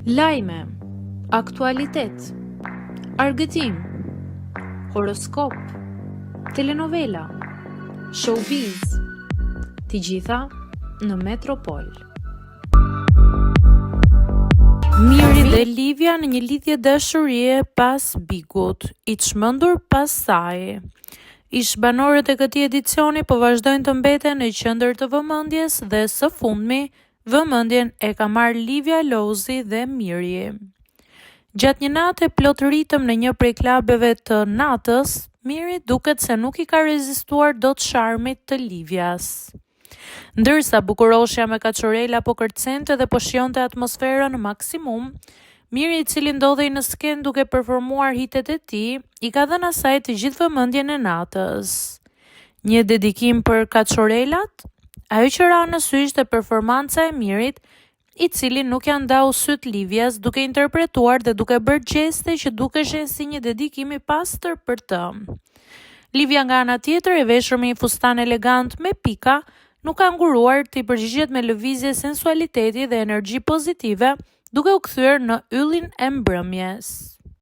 Lajme, aktualitet, argëtim, horoskop, telenovela, showbiz, të gjitha në Metropol. Miri dhe Livia në një lidhje dashurie pas Bigut, i çmendur pas saj. Ish banorët e këtij edicioni po vazhdojnë të mbeten në qendër të vëmendjes dhe së fundmi vëmendjen e ka marrë Livia Lozi dhe Miri. Gjatë një nate plot ritëm në një prej klubeve të natës, Miri duket se nuk i ka rezistuar dot sharmit të Livias. Ndërsa bukuroshja me kaçorela po kërcente dhe po shionte atmosferën në maksimum, Miri, i cili ndodhej në sken duke performuar hitet e tij, i ka dhënë asaj të gjithë vëmendjen e natës. Një dedikim për kaçorelat? Ajo që ra në sy ishte performanca e Mirit, i cili nuk ja ndau syt Livias duke interpretuar dhe duke bërë gjeste që dukeshin si një dedikim i pastër për të. Livia nga ana tjetër, e veshur me një fustan elegant me pika, nuk ka nguruar të i përgjigjet me lëvizje sensualiteti dhe energji pozitive, duke u kthyer në yllin e mbrëmjes.